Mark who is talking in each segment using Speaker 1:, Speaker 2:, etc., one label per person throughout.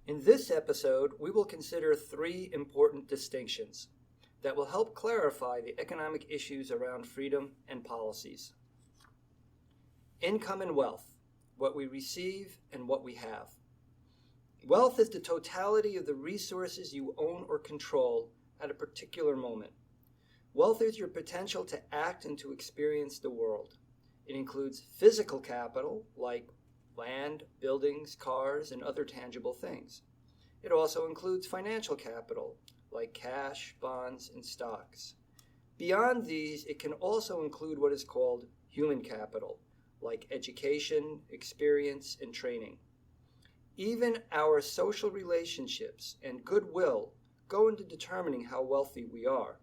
Speaker 1: In this episode, we will consider three important distinctions that will help clarify the economic issues around freedom and policies. Income and wealth, what we receive and what we have. Wealth is the totality of the resources you own or control at a particular moment. Wealth is your potential to act and to experience the world. It includes physical capital, like land, buildings, cars, and other tangible things. It also includes financial capital, like cash, bonds, and stocks. Beyond these, it can also include what is called human capital, like education, experience, and training. Even our social relationships and goodwill go into determining how wealthy we are.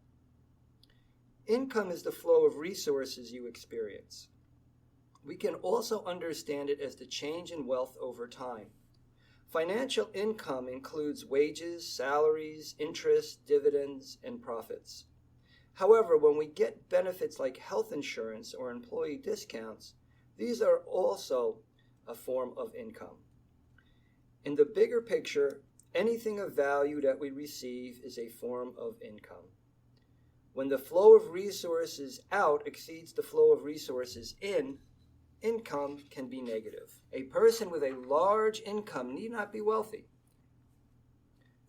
Speaker 1: Income is the flow of resources you experience. We can also understand it as the change in wealth over time. Financial income includes wages, salaries, interest, dividends, and profits. However, when we get benefits like health insurance or employee discounts, these are also a form of income. In the bigger picture, anything of value that we receive is a form of income. When the flow of resources out exceeds the flow of resources in, income can be negative. A person with a large income need not be wealthy.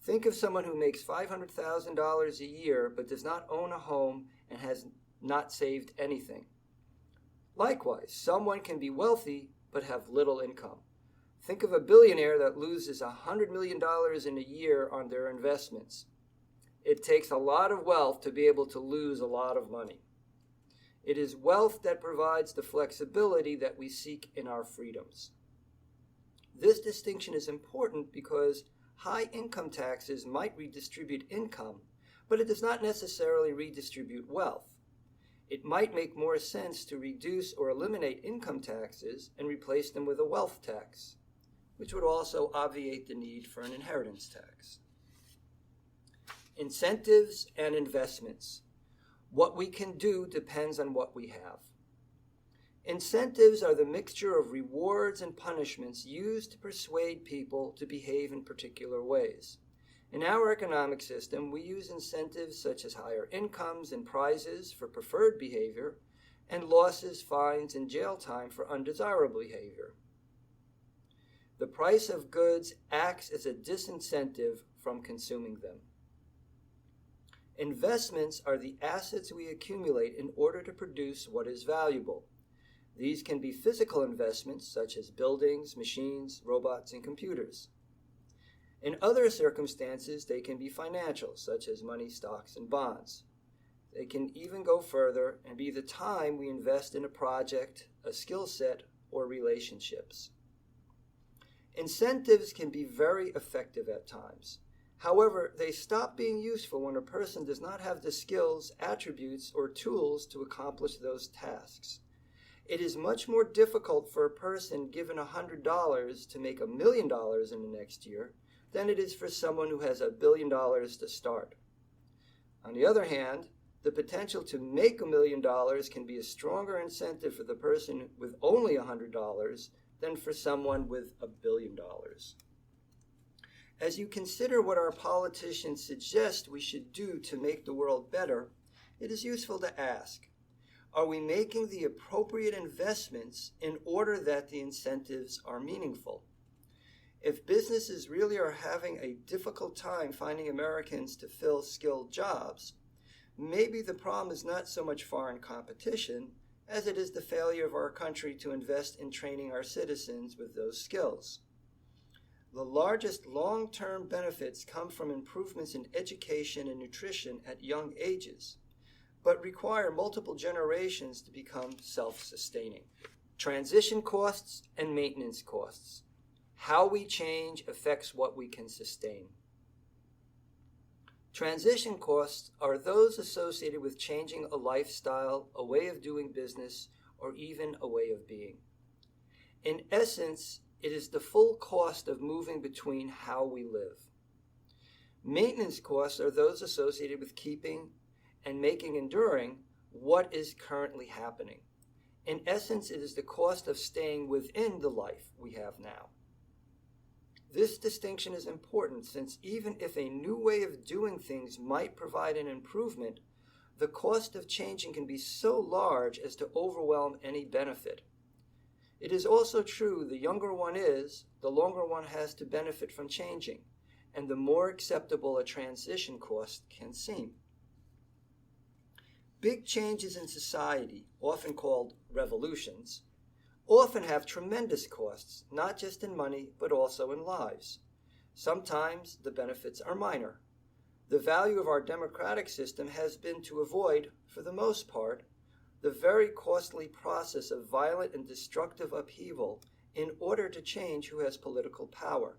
Speaker 1: Think of someone who makes $500,000 a year but does not own a home and has not saved anything. Likewise, someone can be wealthy but have little income. Think of a billionaire that loses $100 million in a year on their investments. It takes a lot of wealth to be able to lose a lot of money. It is wealth that provides the flexibility that we seek in our freedoms. This distinction is important because high income taxes might redistribute income, but it does not necessarily redistribute wealth. It might make more sense to reduce or eliminate income taxes and replace them with a wealth tax, which would also obviate the need for an inheritance tax. Incentives and investments. What we can do depends on what we have. Incentives are the mixture of rewards and punishments used to persuade people to behave in particular ways. In our economic system, we use incentives such as higher incomes and prizes for preferred behavior, and losses, fines, and jail time for undesirable behavior. The price of goods acts as a disincentive from consuming them. Investments are the assets we accumulate in order to produce what is valuable. These can be physical investments such as buildings, machines, robots, and computers. In other circumstances, they can be financial, such as money, stocks, and bonds. They can even go further and be the time we invest in a project, a skill set, or relationships. Incentives can be very effective at times. However, they stop being useful when a person does not have the skills, attributes, or tools to accomplish those tasks. It is much more difficult for a person given $100 to make $1 million in the next year than it is for someone who has $1 billion to start. On the other hand, the potential to make $1 million can be a stronger incentive for the person with only $100 than for someone with $1 billion. As you consider what our politicians suggest we should do to make the world better, it is useful to ask, are we making the appropriate investments in order that the incentives are meaningful? If businesses really are having a difficult time finding Americans to fill skilled jobs, maybe the problem is not so much foreign competition as it is the failure of our country to invest in training our citizens with those skills. The largest long-term benefits come from improvements in education and nutrition at young ages, but require multiple generations to become self-sustaining. Transition costs and maintenance costs. How we change affects what we can sustain. Transition costs are those associated with changing a lifestyle, a way of doing business, or even a way of being. In essence, it is the full cost of moving between how we live. Maintenance costs are those associated with keeping and making enduring what is currently happening. In essence, it is the cost of staying within the life we have now. This distinction is important since even if a new way of doing things might provide an improvement, the cost of changing can be so large as to overwhelm any benefit. It is also true the younger one is, the longer one has to benefit from changing, and the more acceptable a transition cost can seem. Big changes in society, often called revolutions, often have tremendous costs, not just in money, but also in lives. Sometimes the benefits are minor. The value of our democratic system has been to avoid, for the most part, the very costly process of violent and destructive upheaval in order to change who has political power.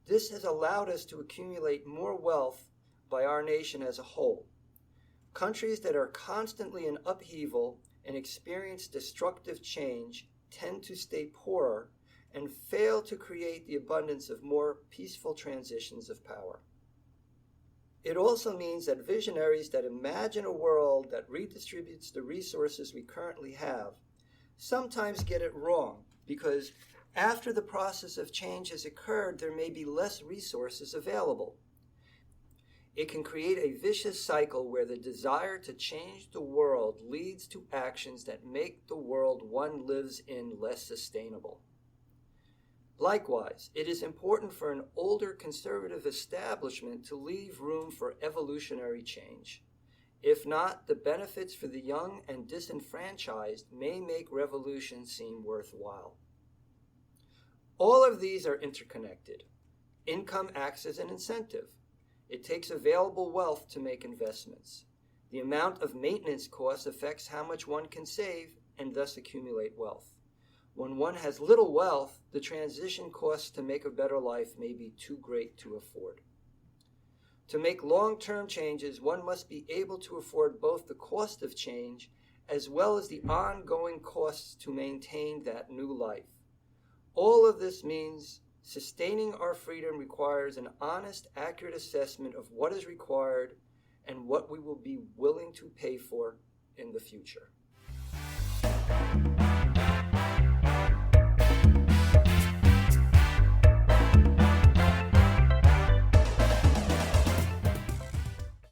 Speaker 1: This has allowed us to accumulate more wealth by our nation as a whole. Countries that are constantly in upheaval and experience destructive change tend to stay poorer and fail to create the abundance of more peaceful transitions of power. It also means that visionaries that imagine a world that redistributes the resources we currently have sometimes get it wrong because after the process of change has occurred, there may be less resources available. It can create a vicious cycle where the desire to change the world leads to actions that make the world one lives in less sustainable. Likewise, it is important for an older conservative establishment to leave room for evolutionary change. If not, the benefits for the young and disenfranchised may make revolution seem worthwhile. All of these are interconnected. Income acts as an incentive. It takes available wealth to make investments. The amount of maintenance costs affects how much one can save and thus accumulate wealth. When one has little wealth, the transition costs to make a better life may be too great to afford. To make long-term changes, one must be able to afford both the cost of change as well as the ongoing costs to maintain that new life. All of this means sustaining our freedom requires an honest, accurate assessment of what is required and what we will be willing to pay for in the future.